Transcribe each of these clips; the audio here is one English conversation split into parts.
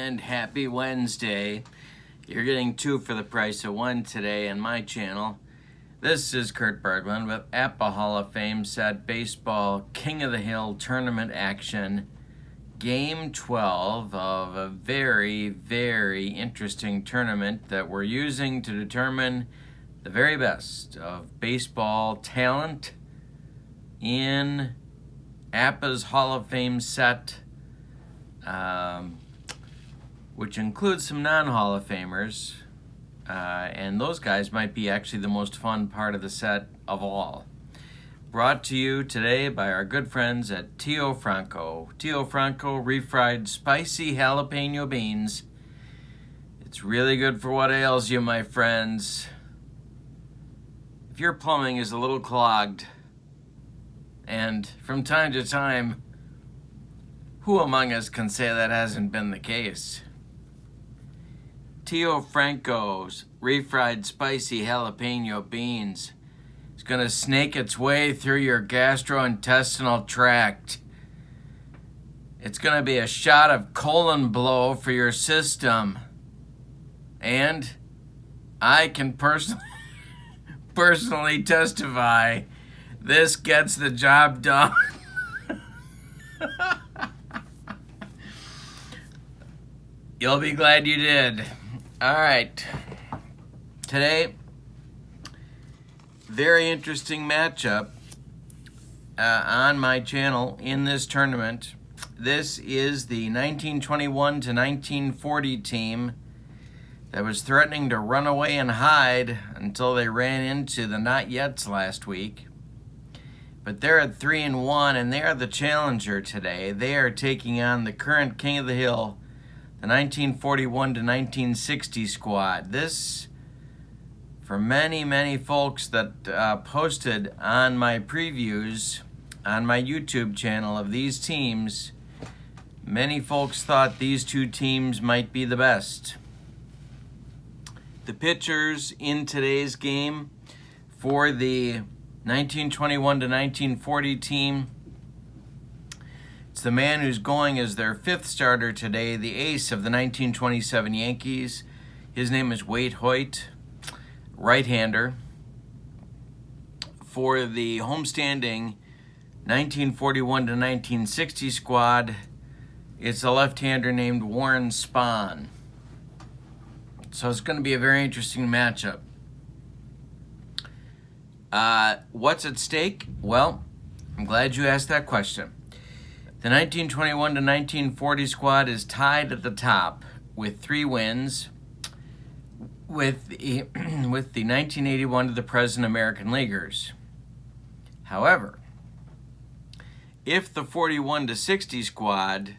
and happy Wednesday. You're getting 2 for the price of 1 today on my channel. This is Kurt Berglund with APBA Hall of Fame set baseball King of the Hill tournament action. Game 12 of a very, very interesting tournament that we're using to determine the very best of baseball talent in APBA's Hall of Fame set, which includes some non-Hall of Famers, and those guys might be actually the most fun part of the set of all. Brought to you today by our good friends at Tio Franco. Tio Franco refried spicy jalapeno beans. It's really good for what ails you, my friends. If your plumbing is a little clogged, and from time to time, who among us can say that hasn't been the case? Tio Franco's refried spicy jalapeno beans is going to snake its way through your gastrointestinal tract. It's going to be a shot of colon blow for your system. And I can personally testify this gets the job done. You'll be glad you did. All right. Today, very interesting matchup on my channel in this tournament. This is the 1921 to 1940 team that was threatening to run away and hide until they ran into the Not-Yets last week. But they're at 3-1, and they are the challenger today. They are taking on the current King of the Hill, the 1941 to 1960 squad. This, for many, many folks that posted on my previews on my YouTube channel of these teams, many folks thought these two teams might be the best. The pitchers in today's game for the 1921 to 1940 team, it's the man who's going as their 5th starter today, the ace of the 1927 Yankees. His name is Hoyt, right-hander. For the homestanding 1941 to 1960 squad, it's a left-hander named Spahn. So it's going to be a very interesting matchup. What's at stake? Well, I'm glad you asked that question. The 1921 to 1940 squad is tied at the top with 3 wins with the 1981 to the present American Leaguers. However, if the 41 to 60 squad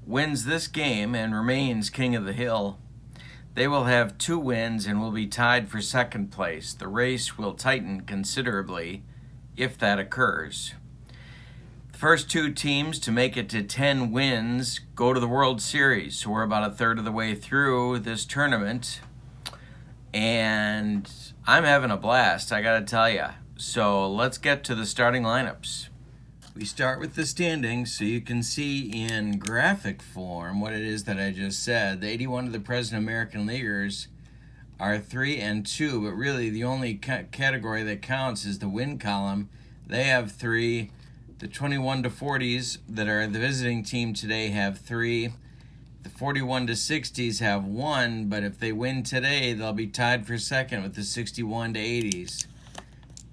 wins this game and remains King of the Hill, they will have 2 wins and will be tied for 2nd place. The race will tighten considerably if that occurs. The first 2 teams to make it to 10 wins go to the World Series. So we're about a third of the way through this tournament, and I'm having a blast, I gotta tell you. So let's get to the starting lineups. We start with the standings so you can see in graphic form what it is that I just said. The 81 to the present American Leaguers are 3-2, but really the only category that counts is the win column. They have 3. The 21 to 40s that are the visiting team today have 3. The 41 to 60s have 1, but if they win today, they'll be tied for 2nd with the 61 to 80s.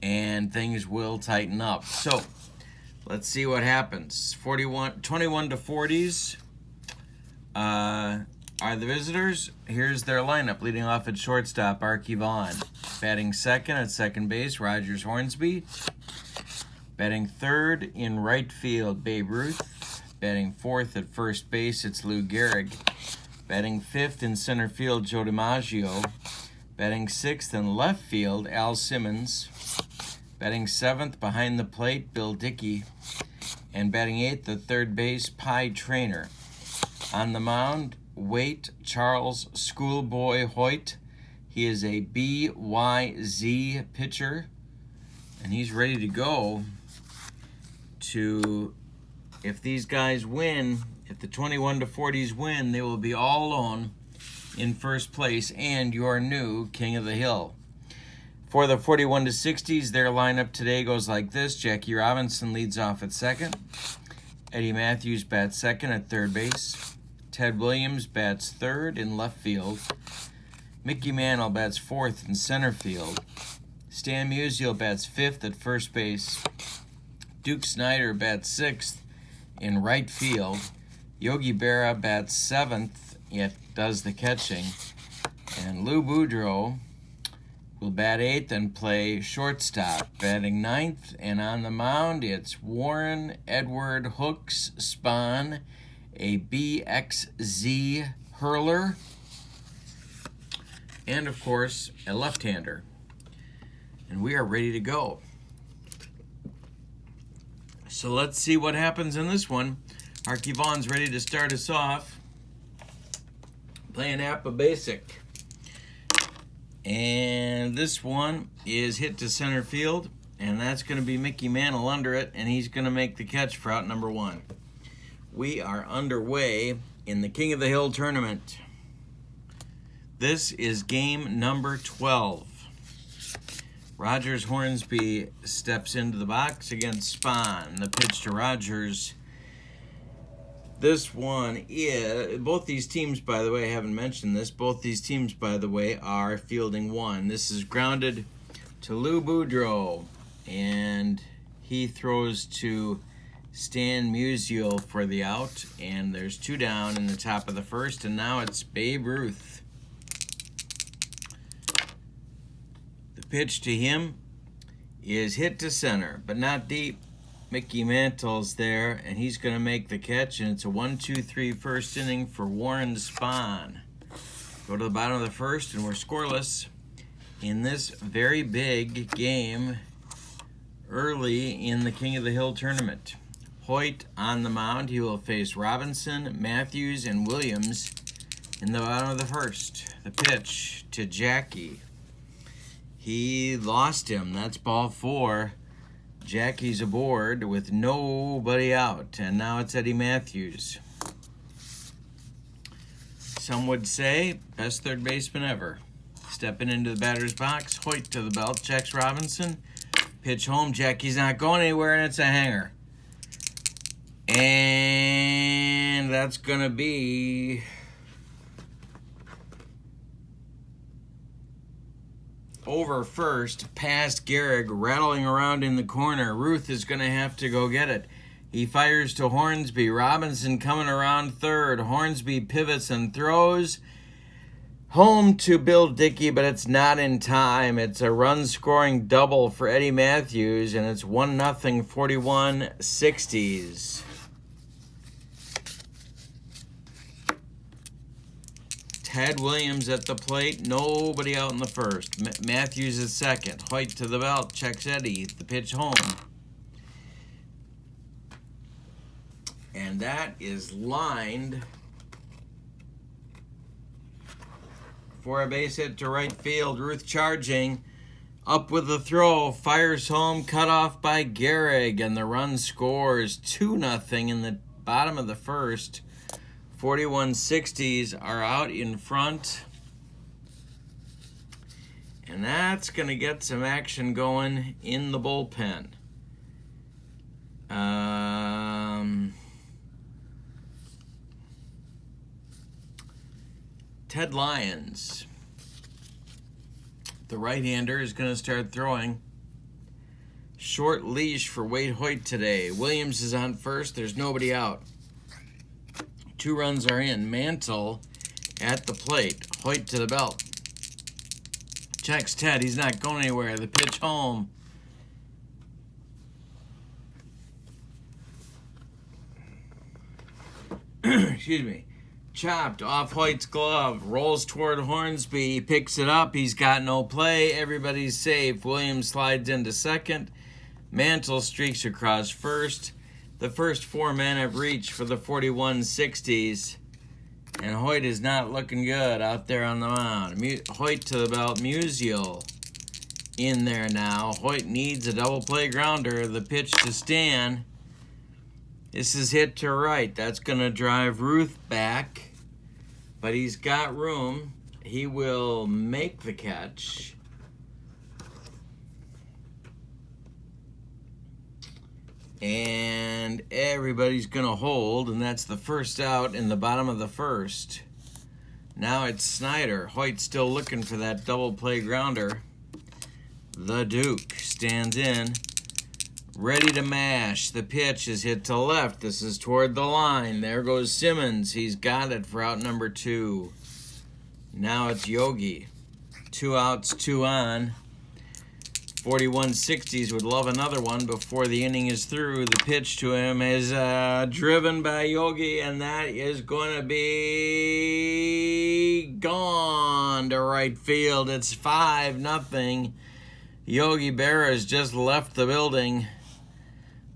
And things will tighten up. So let's see what happens. 21 to 40s are the visitors. Here's their lineup. Leading off at shortstop, Archie Vaughn. Batting 2nd at second base, Rogers Hornsby. Batting 3rd in right field, Babe Ruth. Batting 4th at first base, it's Lou Gehrig. Batting 5th in center field, Joe DiMaggio. Batting 6th in left field, Al Simmons. Batting 7th behind the plate, Bill Dickey. And batting 8th at third base, Pie Traynor. On the mound, Waite Charles Schoolboy Hoyt. He is a BYZ pitcher, and he's ready to go to, if these guys win If the 21 to 40s win, they will be all alone in first place and your new King of the Hill. For the 41 to 60s, their lineup today goes like this. Jackie Robinson leads off at second. Eddie Matthews bats second at third base. Ted Williams bats third in left field. Mickey Mantle bats fourth in center field. Stan Musial bats fifth at first base. Duke Snyder bats sixth in right field. Yogi Berra bats seventh, yet does the catching. And Lou Boudreau will bat eighth and play shortstop. Batting ninth and on the mound, it's Warren Edward Hooks Spahn, a BXZ hurler, and of course, a left-hander. And we are ready to go. So let's see what happens in this one. Arky Vaughn's ready to start us off, playing APBA Basic. And this one is hit to center field, and that's going to be Mickey Mantle under it, and he's going to make the catch for out number one. We are underway in the King of the Hill tournament. This is game number 12. Rogers Hornsby steps into the box against Spahn. The pitch to Rogers. This one is, both these teams, by the way, I haven't mentioned this, both these teams, by the way, are fielding one. This is grounded to Lou Boudreau, and he throws to Stan Musial for the out, and there's two down in the top of the first, and now it's Babe Ruth. The pitch to him is hit to center, but not deep. Mickey Mantle's there, and he's going to make the catch, and it's a 1-2-3 first inning for Warren Spahn. Go to the bottom of the first, and we're scoreless in this very big game early in the King of the Hill tournament. Hoyt on the mound. He will face Robinson, Matthews, and Williams in the bottom of the first. The pitch to Jackie. He lost him. That's ball four. Jackie's aboard with nobody out, and now it's Eddie Matthews. Some would say best third baseman ever. Stepping into the batter's box, Hoyt to the belt, checks Robinson. Pitch home, Jackie's not going anywhere, and it's a hanger. And that's going to be over first, past Gehrig, rattling around in the corner. Ruth is going to have to go get it. He fires to Hornsby. Robinson coming around third. Hornsby pivots and throws home to Bill Dickey, but it's not in time. It's a run-scoring double for Eddie Matthews, and it's 1-0 41 60s. Ted Williams at the plate, nobody out in the first. Matthews is second. Hoyt to the belt, checks Eddie. The pitch home. And that is lined for a base hit to right field. Ruth charging, up with the throw, fires home, cut off by Gehrig, and the run scores 2-0 in the bottom of the first. 41 60s are out in front. And that's going to get some action going in the bullpen. Ted Lyons, the right-hander, is going to start throwing. Short leash for Wade Hoyt today. Williams is on first. There's nobody out. 2 runs are in. Mantle at the plate. Hoyt to the belt. Checks Ted. He's not going anywhere. The pitch home. Excuse me. Chopped off Hoyt's glove. Rolls toward Hornsby. He picks it up. He's got no play. Everybody's safe. Williams slides into second. Mantle streaks across first. The first 4 men have reached for the 41 60s. And Hoyt is not looking good out there on the mound. Hoyt to the belt. Musial in there now. Hoyt needs a double play grounder. The pitch to Stan. This is hit to right. That's going to drive Ruth back, but he's got room. He will make the catch. And everybody's going to hold, and that's the first out in the bottom of the first. Now it's Snyder. Hoyt still looking for that double play grounder. The Duke stands in, ready to mash. The pitch is hit to left. This is toward the line. There goes Simmons. He's got it for out number 2. Now it's Yogi. 2 outs, 2 on. 4160s would love another one before the inning is through. The pitch to him is driven by Yogi, and that is going to be gone to right field. It's 5-0. Yogi Berra has just left the building.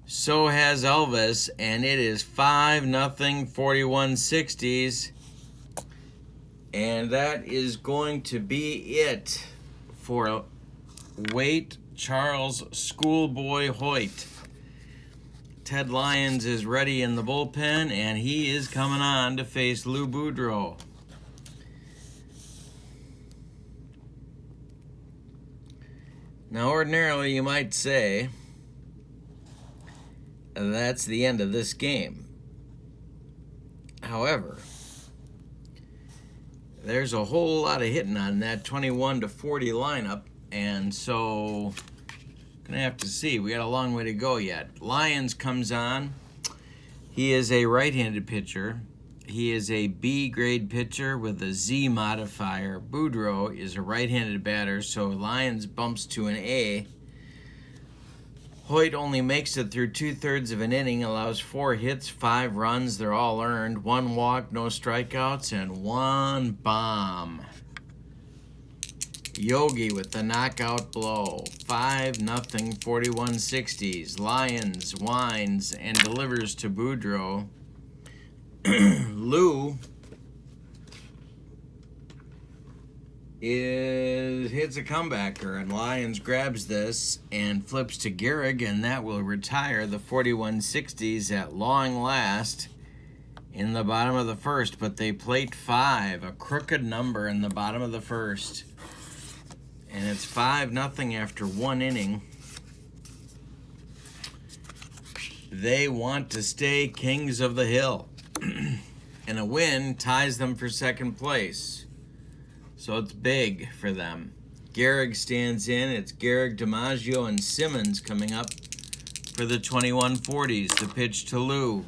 So has Elvis, and it is 5-0, 4160s. And that is going to be it for Wait Charles Schoolboy Hoyt. Ted Lyons is ready in the bullpen, and he is coming on to face Lou Boudreau. Now, ordinarily, you might say that's the end of this game. However, there's a whole lot of hitting on that 21-40 lineup, and so gonna have to see. We got a long way to go yet. Lyons comes on. He is a right-handed pitcher. He is a B grade pitcher with a Z modifier. Boudreau is a right-handed batter, so Lyons bumps to an A. Hoyt only makes it through 2/3 of an inning, allows 4 hits, 5 runs. They're all earned. 1 walk, no strikeouts, and 1 bomb. Yogi with the knockout blow. 5-0, 4160s. Lyons winds and delivers to Boudreau. Lou hits a comebacker, and Lyons grabs this and flips to Gehrig, and that will retire the 4160s at long last in the bottom of the first. But they plate 5, a crooked number in the bottom of the first. And it's 5-0 after 1 inning. They want to stay kings of the hill. And a win ties them for second place. So it's big for them. Gehrig stands in. It's Gehrig, DiMaggio, and Simmons coming up for the 2140s. The pitch to Lou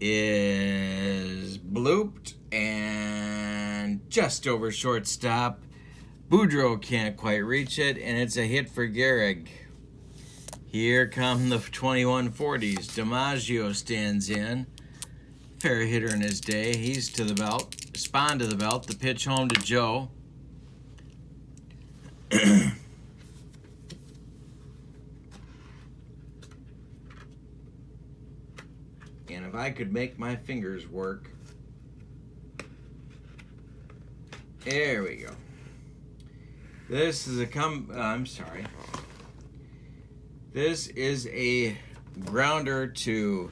is blooped and just over shortstop. Boudreau can't quite reach it, and it's a hit for Gehrig. Here come the 2140s. DiMaggio stands in. Fair hitter in his day. He's to the belt. Spahn to the belt. The pitch home to Joe. And if I could make my fingers work. There we go. This is This is a grounder to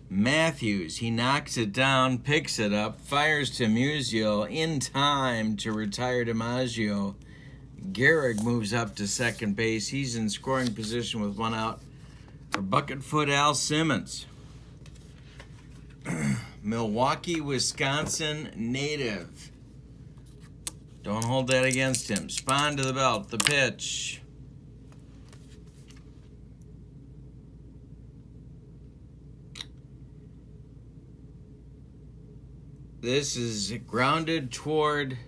Matthews. He knocks it down, picks it up, fires to Musial in time to retire DiMaggio. Gehrig moves up to second base. He's in scoring position with 1 out for Bucketfoot Al Simmons. Milwaukee, Wisconsin native. Don't hold that against him. Spahn to the belt. The pitch. This is grounded toward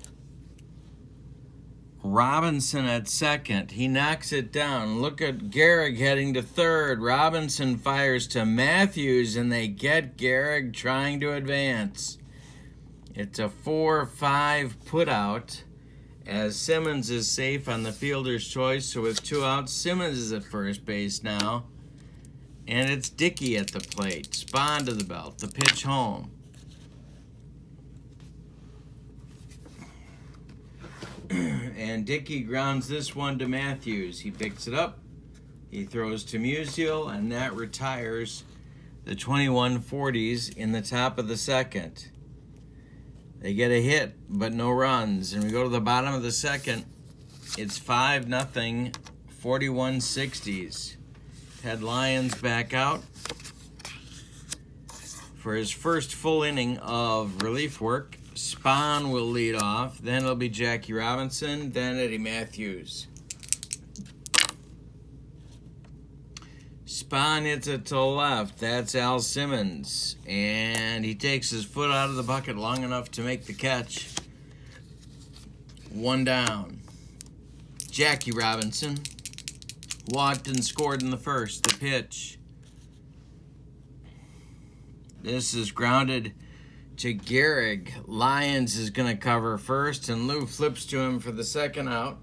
Robinson at second. He knocks it down. Look at Gehrig heading to third. Robinson fires to Matthews, and they get Gehrig trying to advance. It's a 4-5 putout as Simmons is safe on the fielder's choice. So with 2 outs, Simmons is at first base now. And it's Dickey at the plate. Spahn to the belt. The pitch home. And Dickey grounds this one to Matthews. He picks it up, He throws to Musial, and that retires the 2140s in the top of the second. They get a hit, but no runs. And we go to the bottom of the second. It's 5-0, 4160s. Ted Lyons back out for his first full inning of relief work. Spahn will lead off. Then it'll be Jackie Robinson. Then Eddie Matthews. Spahn hits it to the left. That's Al Simmons. And he takes his foot out of the bucket long enough to make the catch. 1 down. Jackie Robinson walked and scored in the first. The pitch. This is grounded to Gehrig. Lyons is going to cover first, and Lou flips to him for the second out.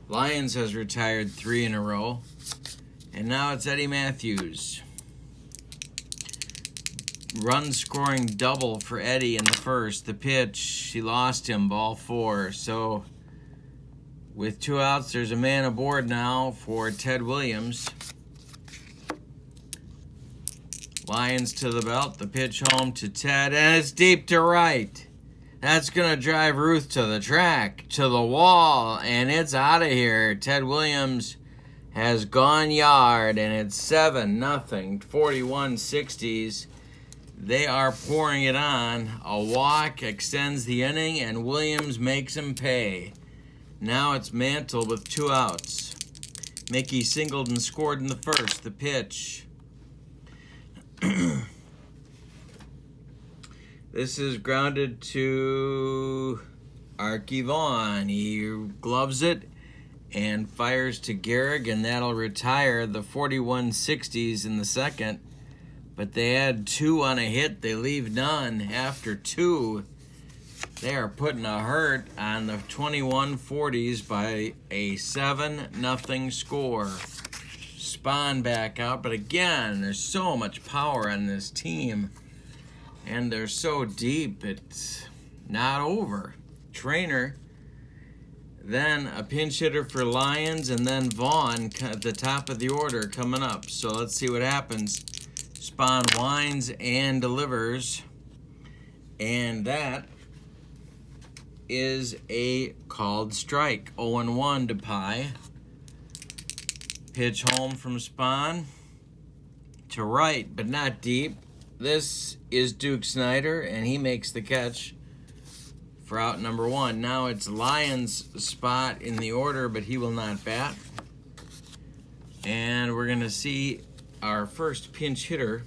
Lyons has retired 3 in a row. And now it's Eddie Matthews. Run scoring double for Eddie in the first. The pitch, he lost him, ball 4. So with 2 outs, there's a man aboard now for Ted Williams. Lyons to the belt. The pitch home to Ted, and it's deep to right. That's going to drive Ruth to the track, to the wall, and it's out of here. Ted Williams has gone yard, and it's 7-0, 4160s. They are pouring it on. A walk extends the inning, and Williams makes him pay. Now it's Mantle with 2 outs. Mickey singled and scored in the first. The pitch. This is grounded to Archie Vaughn. He gloves it and fires to Gehrig, and that'll retire the 4160s in the second. But they add 2 on a hit. They leave none after 2. They are putting a hurt on the 2140s by a 7-0 score. Spahn back out, but again, there's so much power on this team, and they're so deep, it's not over. Trainer, then a pinch hitter for Lyons, and then Vaughn at the top of the order coming up. So let's see what happens. Spahn winds and delivers, and that is a called strike. 0-1 to Pye. Pitch home from Spahn to right, but not deep. This is Duke Snyder, and he makes the catch for out number 1. Now it's Lyons' spot in the order, but he will not bat. And we're going to see our first pinch hitter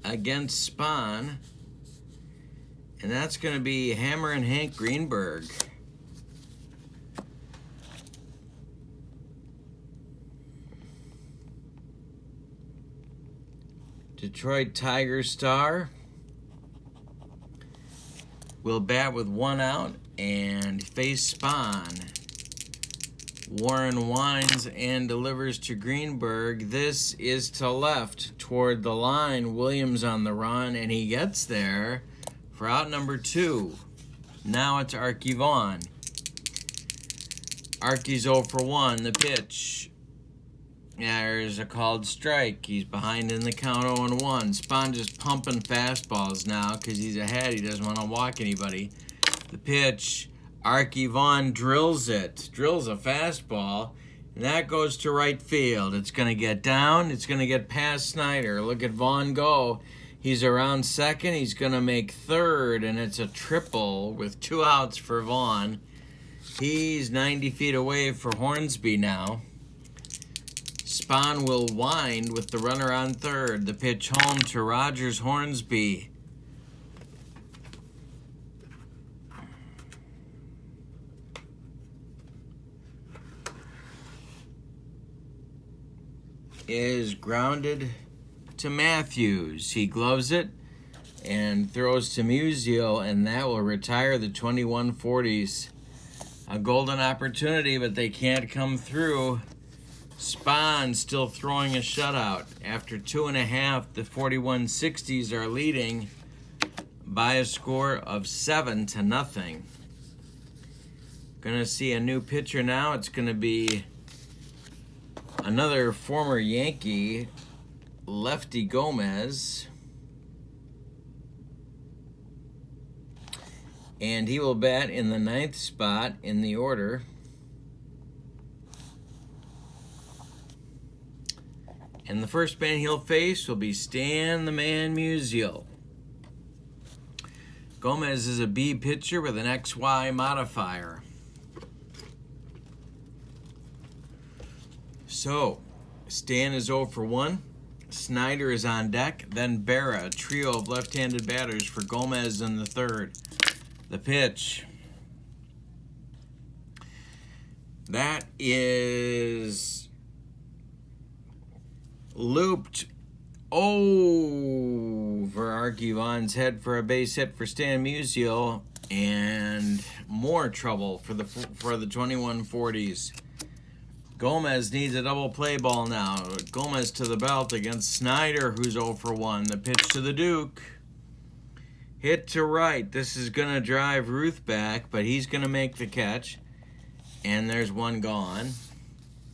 against Spahn, and that's going to be Hammer and Hank Greenberg. Detroit Tigers star will bat with 1 out and face Spahn. Warren winds and delivers to Greenberg. This is to left toward the line. Williams on the run, and he gets there for out number 2. Now it's Archie Vaughn. Archie's 0 for 1. The pitch. There's a called strike. He's behind in the count 0-1. Spahn just pumping fastballs now because he's ahead. He doesn't want to walk anybody. The pitch. Archie Vaughn drills it. Drills a fastball. And that goes to right field. It's going to get down. It's going to get past Snyder. Look at Vaughn go. He's around second. He's going to make third. And it's a triple with 2 outs for Vaughn. He's 90 feet away for Hornsby now. Spahn will wind with the runner on third. The pitch home to Rogers Hornsby. Is grounded to Matthews. He gloves it and throws to Musial, and that will retire the 2140s. A golden opportunity, but they can't come through. Spahn still throwing a shutout. After 2.5, the 4160s are leading by a score of 7-0. Gonna see a new pitcher now. It's gonna be another former Yankee, Lefty Gomez. And he will bat in the 9th spot in the order. And the first man he'll face will be Stan the Man Musial. Gomez is a B pitcher with an XY modifier. So, Stan is 0 for 1. Snyder is on deck. Then Berra, a trio of left-handed batters for Gomez in the 3rd. The pitch. That is looped over Arky Vaughn's head for a base hit for Stan Musial, and more trouble for the 2140s. Gomez needs a double play ball now. Gomez to the belt against Snyder, who's 0 for 1. The pitch to the Duke. Hit to right. This is going to drive Ruth back, but he's going to make the catch. And there's one gone.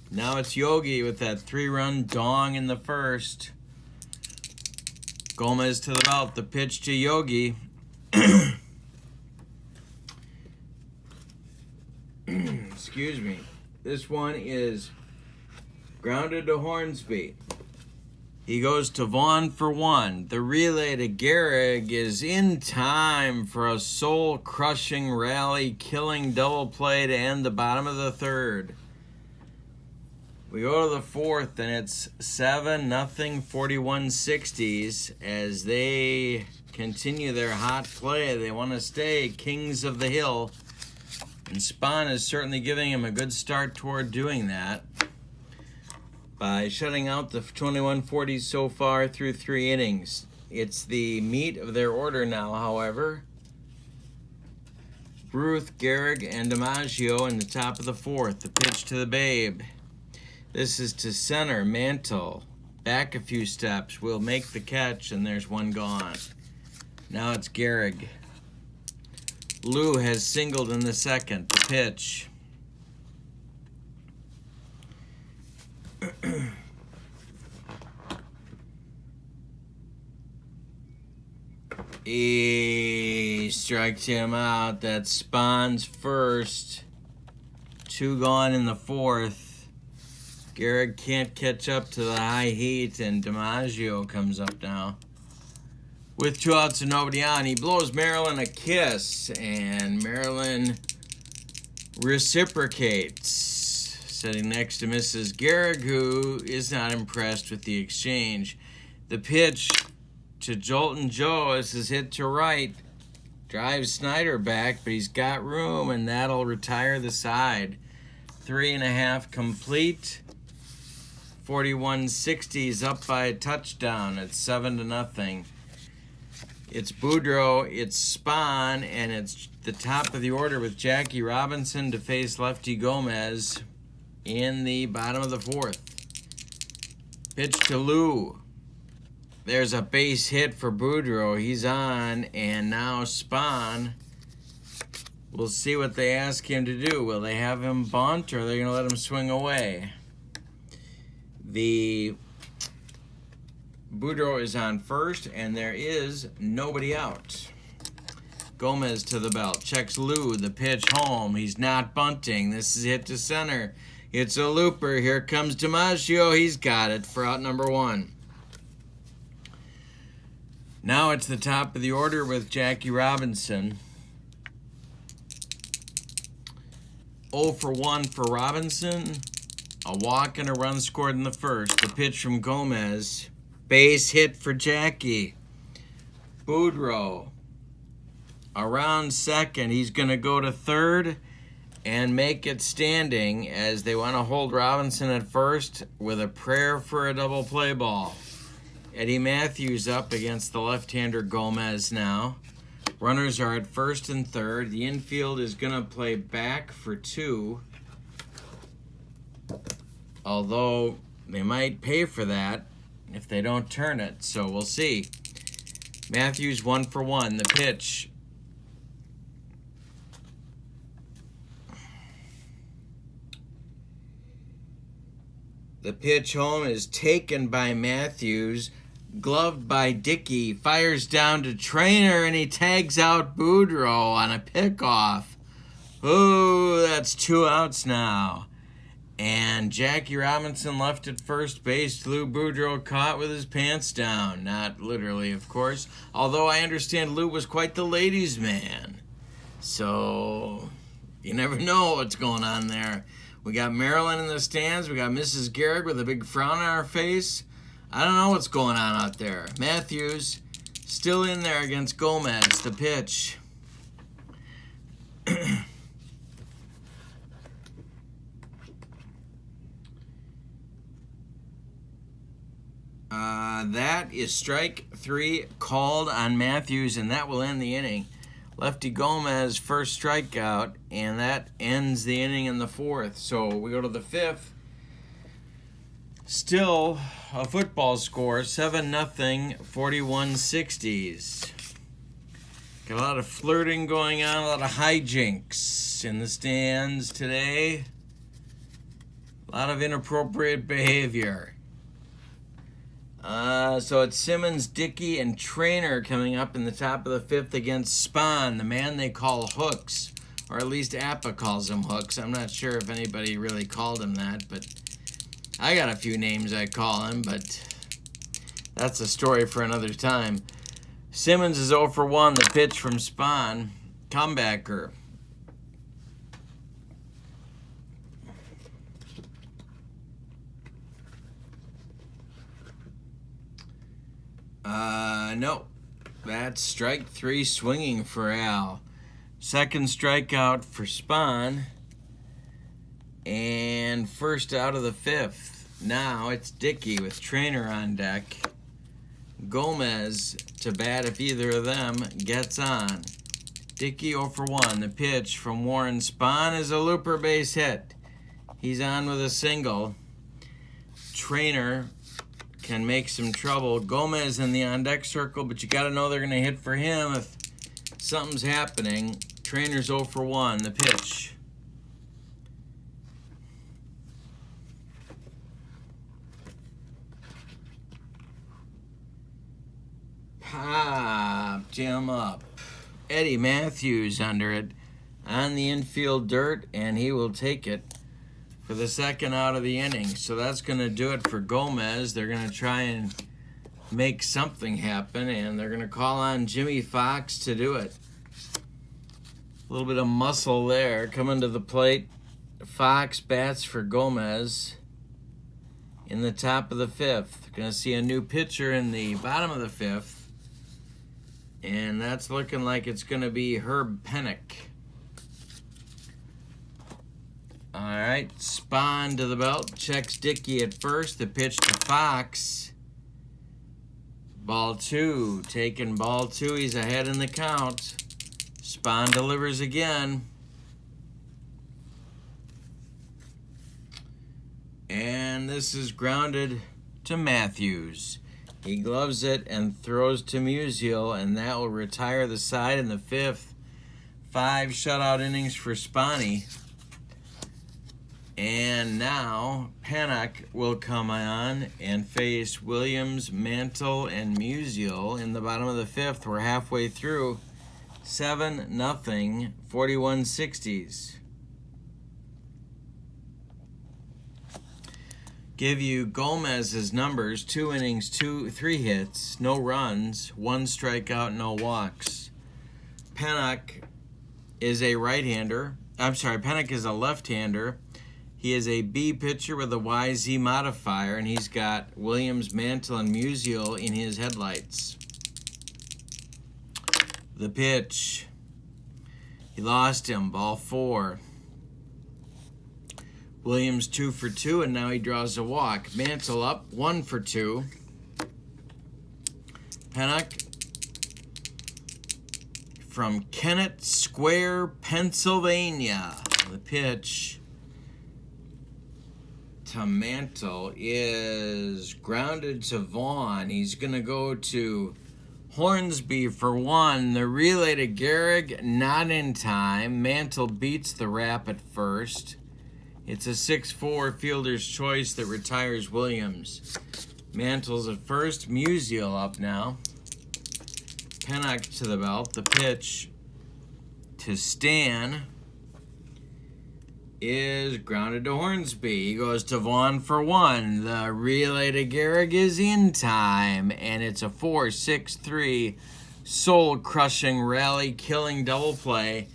Now it's Yogi with that 3-run dong in the 1st. Gomez to the belt. The pitch to Yogi. Excuse me. This one is grounded to Hornsby. He goes to Vaughn for 1. The relay to Gehrig is in time for a soul-crushing rally-killing double play to end the bottom of the 3rd. We go to the 4th, and it's 7-0 4160s as they continue their hot play. They want to stay kings of the hill. And Spahn is certainly giving him a good start toward doing that by shutting out the 2140s so far through 3 innings. It's the meat of their order now, however. Ruth, Gehrig, and DiMaggio in the top of the 4th. The pitch to the Babe. This is to center, Mantle. Back a few steps. Will make the catch, and there's one gone. Now it's Gehrig. Lou has singled in the 2nd. The pitch. He strikes him out. That's Spahn's first. 2 gone in the 4th. Gehrig can't catch up to the high heat, and DiMaggio comes up now. With 2 outs and nobody on, he blows Marilyn a kiss, and Marilyn reciprocates, sitting next to Mrs. Gehrig, who is not impressed with the exchange. The pitch to Jolton Joe as his hit to right drives Snyder back, but he's got room, and that'll retire the side. 3.5 complete. 4160s up by a touchdown. It's 7-0. It's Boudreaux, it's Spahn, and it's the top of the order with Jackie Robinson to face Lefty Gomez in the bottom of the 4th. Pitch to Lou. There's a base hit for Boudreaux. He's on, and now Spahn. We'll see what they ask him to do. Will they have him bunt, or are they going to let him swing away? The Boudreaux is on first, and there is nobody out. Gomez to the belt. Checks Lou. The pitch home. He's not bunting. This is hit to center. It's a looper. Here comes DiMaggio. He's got it for out number 1. Now it's the top of the order with Jackie Robinson. 0 for 1 for Robinson. A walk and a run scored in the 1st. The pitch from Gomez. Base hit for Jackie. Boudreaux. Around 2nd. He's going to go to 3rd and make it standing as they want to hold Robinson at 1st with a prayer for a double play ball. Eddie Matthews up against the left-hander Gomez now. Runners are at 1st and 3rd. The infield is going to play back for 2. Although they might pay for that if they don't turn it. So we'll see. Matthews 1 for 1. The pitch. The pitch home is taken by Matthews, gloved by Dickey, fires down to Trainer, and he tags out Boudreaux on a pickoff. Ooh, that's 2 outs now. And Jackie Robinson left at first base. Lou Boudreaux caught with his pants down. Not literally, of course. Although I understand Lou was quite the ladies' man. So, you never know what's going on there. We got Marilyn in the stands. We got Mrs. Gehrig with a big frown on her face. I don't know what's going on out there. Matthews still in there against Gomez. The pitch. That is strike 3 called on Matthews, and that will end the inning. Lefty Gomez first strikeout, and that ends the inning in the 4th. So we go to the 5th. Still a football score, 7-0, 41-60s. Got a lot of flirting going on, a lot of hijinks in the stands today. A lot of inappropriate behavior. So it's Simmons, Dickey, and Trainer coming up in the top of the 5th against Spahn, the man they call Hooks, or at least APBA calls him Hooks. I'm not sure if anybody really called him that, but I got a few names I call him, but that's a story for another time. Simmons is 0 for 1, the pitch from Spahn, comebacker. No. That's strike 3 swinging for Al. Second strikeout for Spahn. And first out of the 5th. Now it's Dickey with Trainer on deck. Gomez to bat if either of them gets on. Dickey 0 for 1. The pitch from Warren Spahn is a looper base hit. He's on with a single. Trainer can make some trouble. Gomez in the on-deck circle, but you got to know they're going to hit for him if something's happening. Trainer's 0 for 1. The pitch. Popped him up. Eddie Matthews under it on the infield dirt, and he will take it for the second out of the inning. So that's going to do it for Gomez. They're going to try and make something happen, and they're going to call on Jimmy Fox to do it. A little bit of muscle there coming to the plate. Fox bats for Gomez in the top of the 5th. Going to see a new pitcher in the bottom of the 5th, and that's looking like it's going to be Herb Pennock. All right, Spahn to the belt, checks Dickey at first. The pitch to Fox. Ball 2, taking ball 2. He's ahead in the count. Spahn delivers again. And this is grounded to Matthews. He gloves it and throws to Musial, and that will retire the side in the 5th. 5 shutout innings for Spahny. And now Pennock will come on and face Williams, Mantle, and Musial in the bottom of the 5th. We're halfway through. 7-0, 41-60s. Give you Gomez's numbers: 2 innings, 3 hits, no runs, 1 strikeout, no walks. Pennock is a right-hander. Pennock is a left-hander. He is a B pitcher with a YZ modifier, and he's got Williams, Mantle, and Musial in his headlights. The pitch. He lost him. Ball 4. Williams 2 for 2, and now he draws a walk. Mantle up 1 for 2. Pennock from Kennett Square, Pennsylvania. The pitch to Mantle is grounded to Vaughn. He's going to go to Hornsby for 1. The relay to Gehrig, not in time. Mantle beats the wrap at first. It's a 6-4 fielder's choice that retires Williams. Mantles at first. Musial up now. Pennock to the belt. The pitch to Stan is grounded to Hornsby. He goes to Vaughn for 1. The relay to Gehrig is in time, and it's a 4-6-3 soul-crushing, rally-killing double play.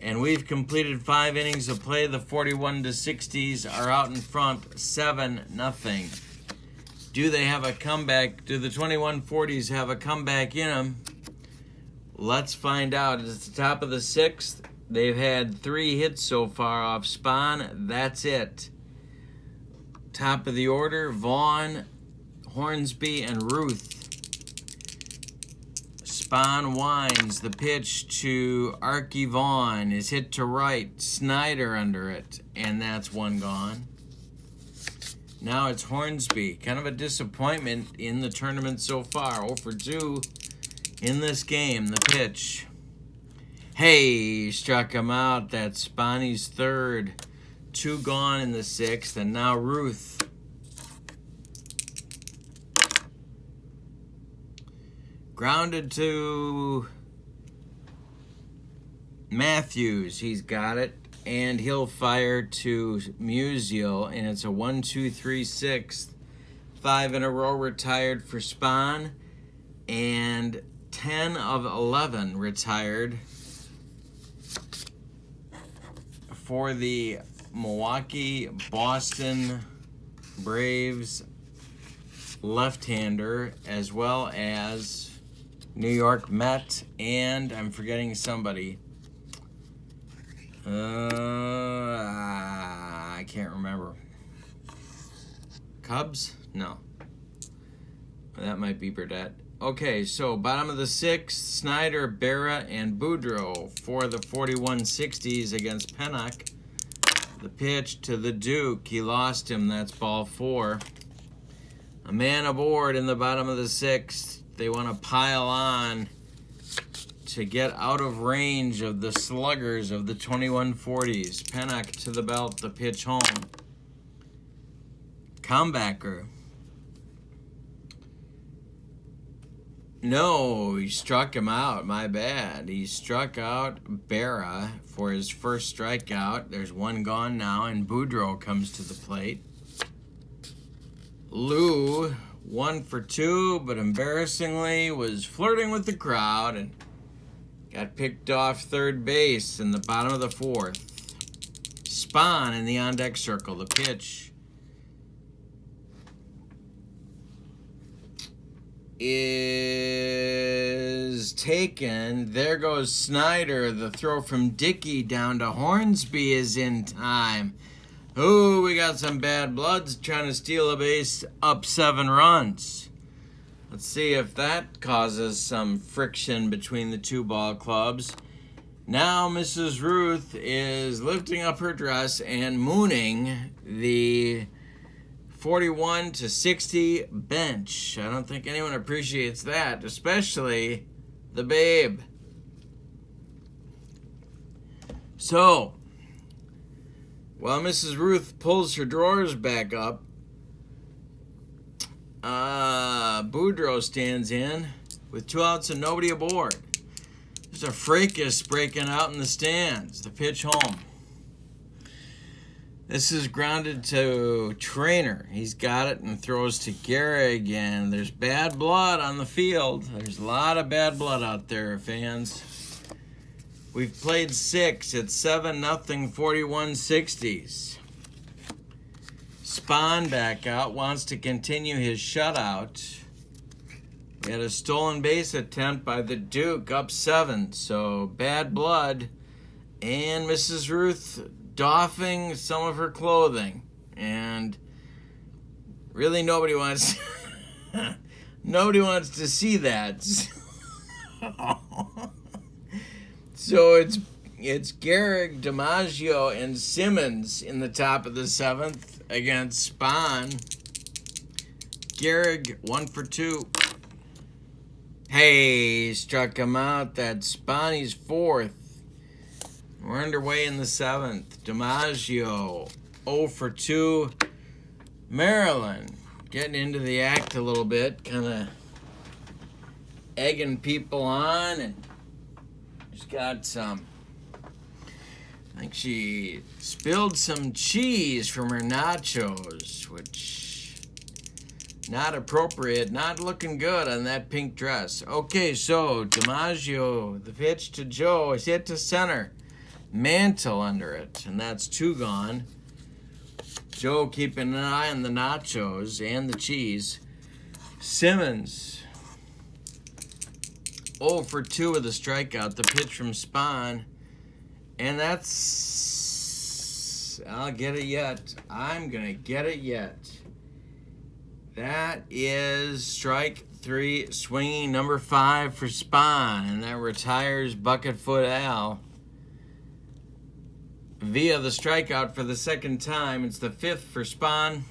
And we've completed 5 innings of play. The 41-60s are out in front, 7-0. Do they have a comeback? Do the 2140s have a comeback in them? Let's find out. It's the top of the 6th. They've had 3 hits so far off Spahn. That's it. Top of the order, Vaughn, Hornsby, and Ruth. Spahn winds. The pitch to Archie Vaughn is hit to right. Snyder under it, and that's 1 gone. Now it's Hornsby. Kind of a disappointment in the tournament so far. 0 for 2 in this game. The pitch. Hey, struck him out. That's Spahny's 3rd. 2 gone in the 6th, and now Ruth. Grounded to Matthews. He's got it. And he'll fire to Musial. And it's a 1-2-3-6. 5 in a row retired for Spahn. And 10 of 11 retired for the Milwaukee Boston Braves left-hander, as well as New York Met, and I'm forgetting somebody. I can't remember. Cubs? No. That might be Burdette. Okay, so bottom of the 6th, Snyder, Berra, and Boudreaux for the 41-60s against Pennock. The pitch to the Duke. He lost him. That's ball 4. A man aboard in the bottom of the 6th. They want to pile on to get out of range of the sluggers of the 2140s. Pennock to the belt. The pitch home. Comebacker. No, he struck him out. My bad. He struck out Berra for his first strikeout. There's 1 gone now, and Boudreaux comes to the plate. Lou, 1 for 2, but embarrassingly was flirting with the crowd and got picked off third base in the bottom of the 4th. Spahn in the on-deck circle. The pitch is taken. There goes Snyder. The throw from Dickey down to Hornsby is in time. Ooh, we got some bad bloods trying to steal a base up 7 runs. Let's see if that causes some friction between the 2 ball clubs. Now Mrs. Ruth is lifting up her dress and mooning the 41-60 bench. I don't think anyone appreciates that, especially the babe. So, while Mrs. Ruth pulls her drawers back up, Boudreaux stands in with 2 outs and nobody aboard. There's a fracas breaking out in the stands. The pitch home. This is grounded to Trainer. He's got it and throws to Gehrig, and there's bad blood on the field. There's a lot of bad blood out there, fans. We've played 6. It's 7-0, 41-60s. Spahn back out, wants to continue his shutout. We had a stolen base attempt by the Duke, up 7, so bad blood. And Mrs. Ruth doffing some of her clothing, and really nobody wants to see that. So it's Gehrig, DiMaggio, and Simmons in the top of the 7th against Spahn. Gehrig 1 for 2. Hey, struck him out. That's Spahny's 4th. We're underway in the 7th. DiMaggio 0 for 2. Maryland getting into the act a little bit, kind of egging people on, and she's got some, I think she spilled some cheese from her nachos, which not appropriate, not looking good on that pink dress. Okay, so DiMaggio, the pitch to Joe is hit to center. Mantle under it, and that's 2 gone. Joe keeping an eye on the nachos and the cheese. Simmons 0 for 2 with a strikeout. The pitch from Spahn, and that's, I'll get it yet. I'm gonna get it yet. That is strike 3, swinging number 5 for Spahn, and that retires Bucketfoot Al via the strikeout for the second time. It's the 5th for Spahn.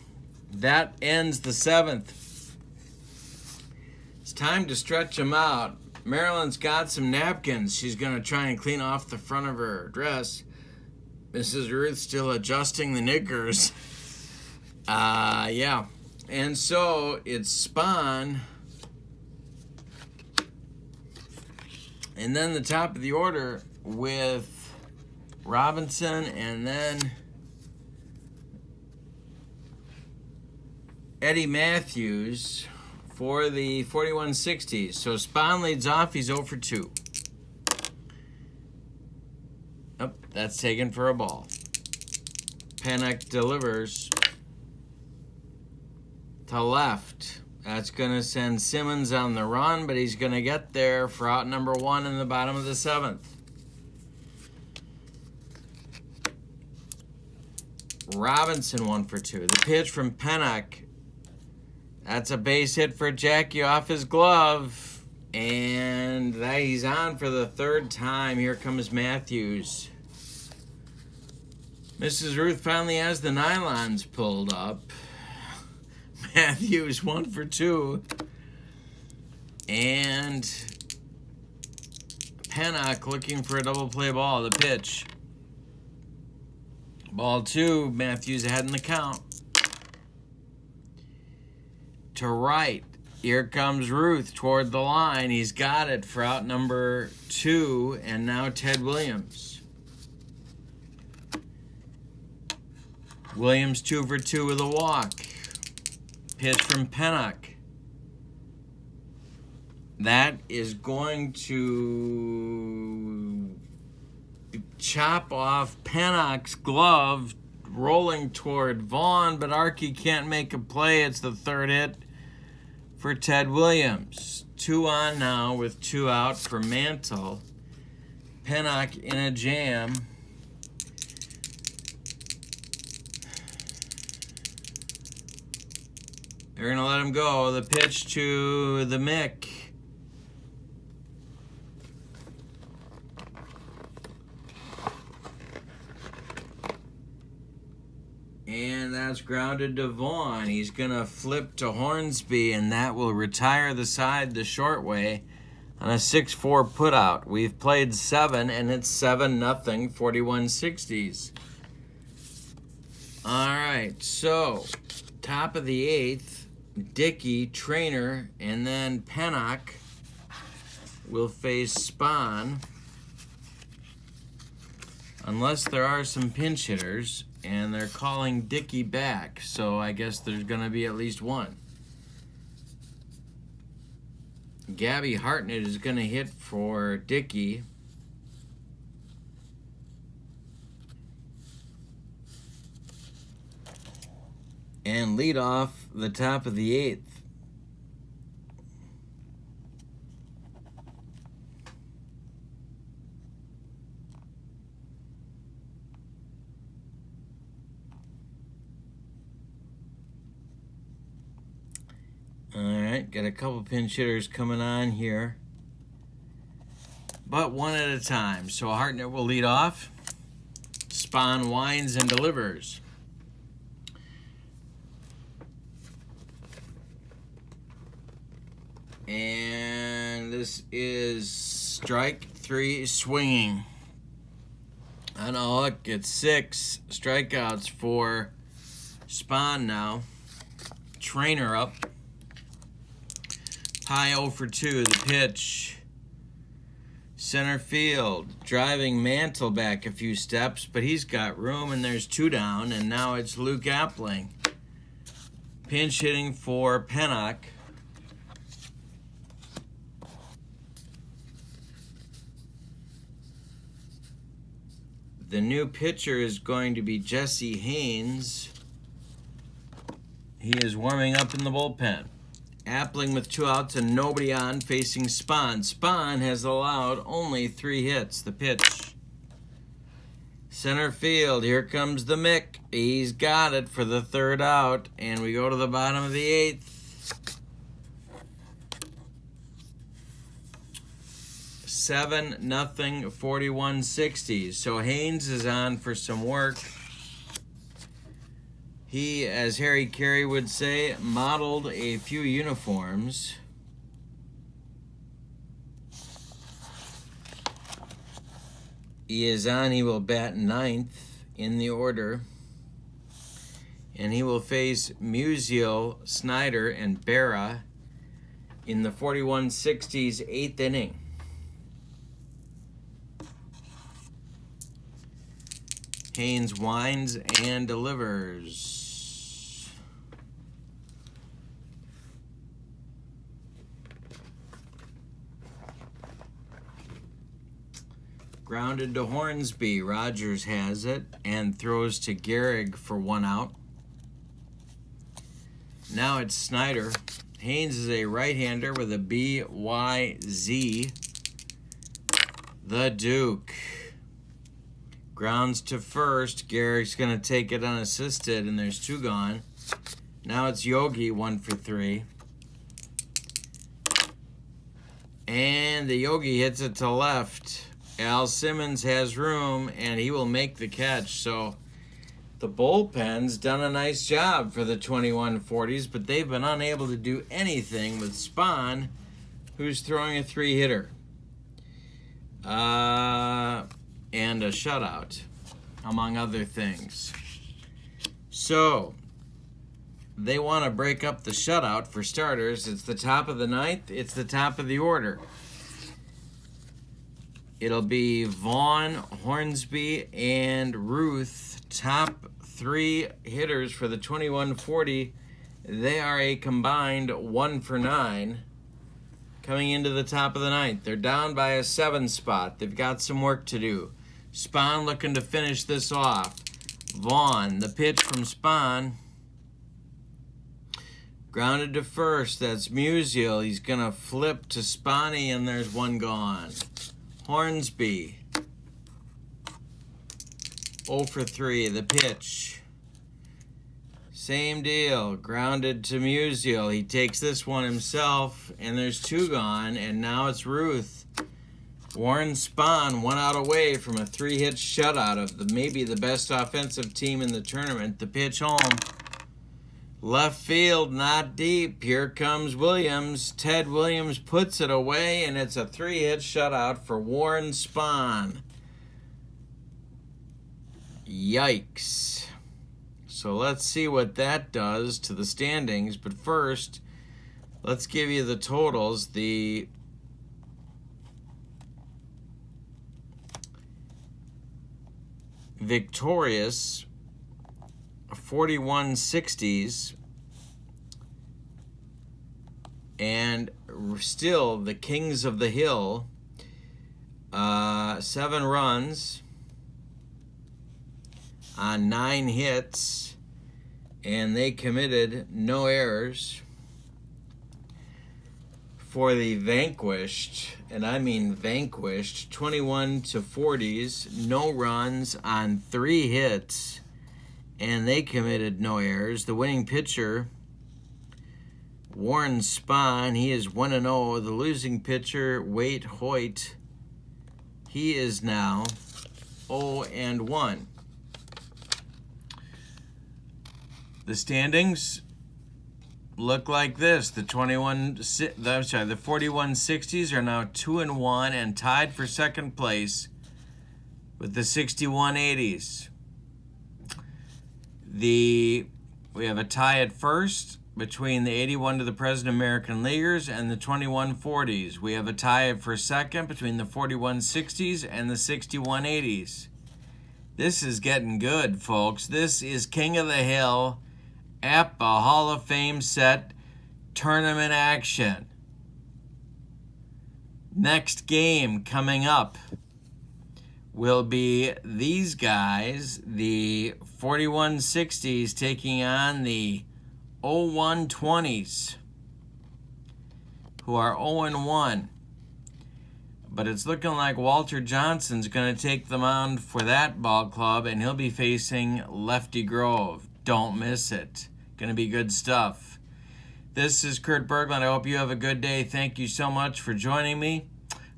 That ends the 7th. It's time to stretch them out. Maryland's got some napkins. She's going to try and clean off the front of her dress. Mrs. Ruth still adjusting the knickers. Yeah. And so it's Spahn. And then the top of the order with Robinson, and then Eddie Matthews for the 4160s. So Spahn leads off. He's 0 for 2. Oh, that's taken for a ball. Panik delivers to left. That's going to send Simmons on the run, but he's going to get there for out number 1 in the bottom of the 7th. Robinson 1 for 2. The pitch from Panik. That's a base hit for Jackie off his glove. And he's on for the 3rd time. Here comes Matthews. Mrs. Ruth finally has the nylons pulled up. Matthews 1 for 2. And Panik looking for a double play ball. The pitch. Ball 2, Matthews ahead in the count. To right, here comes Ruth toward the line. He's got it for out number 2, and now Ted Williams. Williams 2 for 2 with a walk. Pitch from Panik. That is going to chop off Panik's glove, rolling toward Vaughn, but Archie can't make a play. It's the 3rd hit for Ted Williams. 2 on now with 2 out for Mantle. Panik in a jam. They're going to let him go. The pitch to the Mick. And that's grounded to Vaughn. He's going to flip to Hornsby, and that will retire the side the short way on a 6-4 putout. We've played 7, and it's 7-0, 4160s. All right, so top of the 8th, Dickey, Trainer, and then Panik will face Spahn. Unless there are some pinch hitters, and they're calling Dickey back, so I guess there's going to be at least one. Gabby Hartnett is going to hit for Dickey. And lead off the top of the 8th. All right, got a couple pinch hitters coming on here, but one at a time. So Hartnett will lead off. Spahn winds and delivers. And this is strike 3 swinging. On a hook, it's 6 strikeouts for Spahn now. Trainer up. High 0 for 2, the pitch. Center field, driving Mantle back a few steps, but he's got room, and there's 2 down, and now it's Luke Appling. Pinch hitting for Pennock. The new pitcher is going to be Jesse Haynes. He is warming up in the bullpen. Appling with 2 outs and nobody on, facing Spahn. Spahn has allowed only 3 hits. The pitch. Center field, here comes the Mick. He's got it for the 3rd out, and we go to the bottom of the 8th. 7-0, 41-60. So Haynes is on for some work. He, as Harry Carey would say, modeled a few uniforms. He is on. He will bat 9th in the order. And he will face Musial, Snyder, and Berra in the 41-60's 8th inning. Haynes winds and delivers. Grounded to Hornsby. Rogers has it and throws to Gehrig for 1 out. Now it's Snyder. Haynes is a right-hander with a B-Y-Z. The Duke. Grounds to first. Gehrig's going to take it unassisted, and there's 2 gone. Now it's Yogi, 1 for 3. And the Yogi hits it to left. Al Simmons has room, and he will make the catch. So the bullpen's done a nice job for the 2140s, but they've been unable to do anything with Spahn, who's throwing a 3-hitter. And a shutout, among other things. So they want to break up the shutout for starters. It's the top of the 9th. It's the top of the order. It'll be Vaughn, Hornsby, and Ruth, top 3 hitters for the 2140. They are a combined 1 for 9 coming into the top of the 9th. They're down by a 7 spot. They've got some work to do. Spahn looking to finish this off. Vaughn, the pitch from Spahn. Grounded to first. That's Musial. He's going to flip to Spahny, and there's 1 gone. Hornsby. 0 for 3. The pitch. Same deal. Grounded to Musial. He takes this one himself, and there's 2 gone, and now it's Ruth. Warren Spahn 1 out away from a 3-hit shutout of maybe the best offensive team in the tournament. The pitch home. Left field, not deep. Here comes Williams. Ted Williams puts it away, and it's a 3-hit shutout for Warren Spahn. Yikes. So let's see what that does to the standings. But first, let's give you the totals. The victorious 4160s, and still the Kings of the Hill, 7 runs on 9 hits, and they committed no errors. For the vanquished, and I mean vanquished, 21-40s, no runs on 3 hits, and they committed no errors. The winning pitcher, Warren Spahn, he is 1-0. The losing pitcher, Hoyt, he is now 0-1. The standings look like this. The 4160s are now 2-1 and tied for second place with the 6180s. We have a tie at first between the 81 to the present American Leaguers and the 2140s. We have a tie for second between the 4160s and the 6180s. This is getting good, folks. This is King of the Hill, APBA Hall of Fame set tournament action. Next game coming up will be these guys, the 4160s taking on the 0120s, who are 0-1. But it's looking like Walter Johnson's going to take the mound for that ball club, and he'll be facing Lefty Grove. Don't miss it. Going to be good stuff. This is Kurt Berglund. I hope you have a good day. Thank you so much for joining me.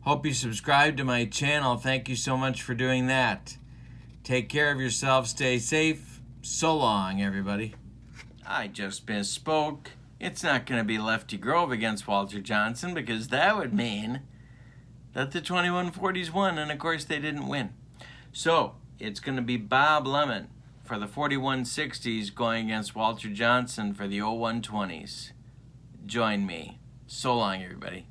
Hope you subscribe to my channel. Thank you so much for doing that. Take care of yourself. Stay safe. So long, everybody. I just misspoke. It's not going to be Lefty Grove against Walter Johnson, because that would mean that the 2140s won, and of course they didn't win. So it's going to be Bob Lemon for the 4160s going against Walter Johnson for the 0120s. Join me. So long, everybody.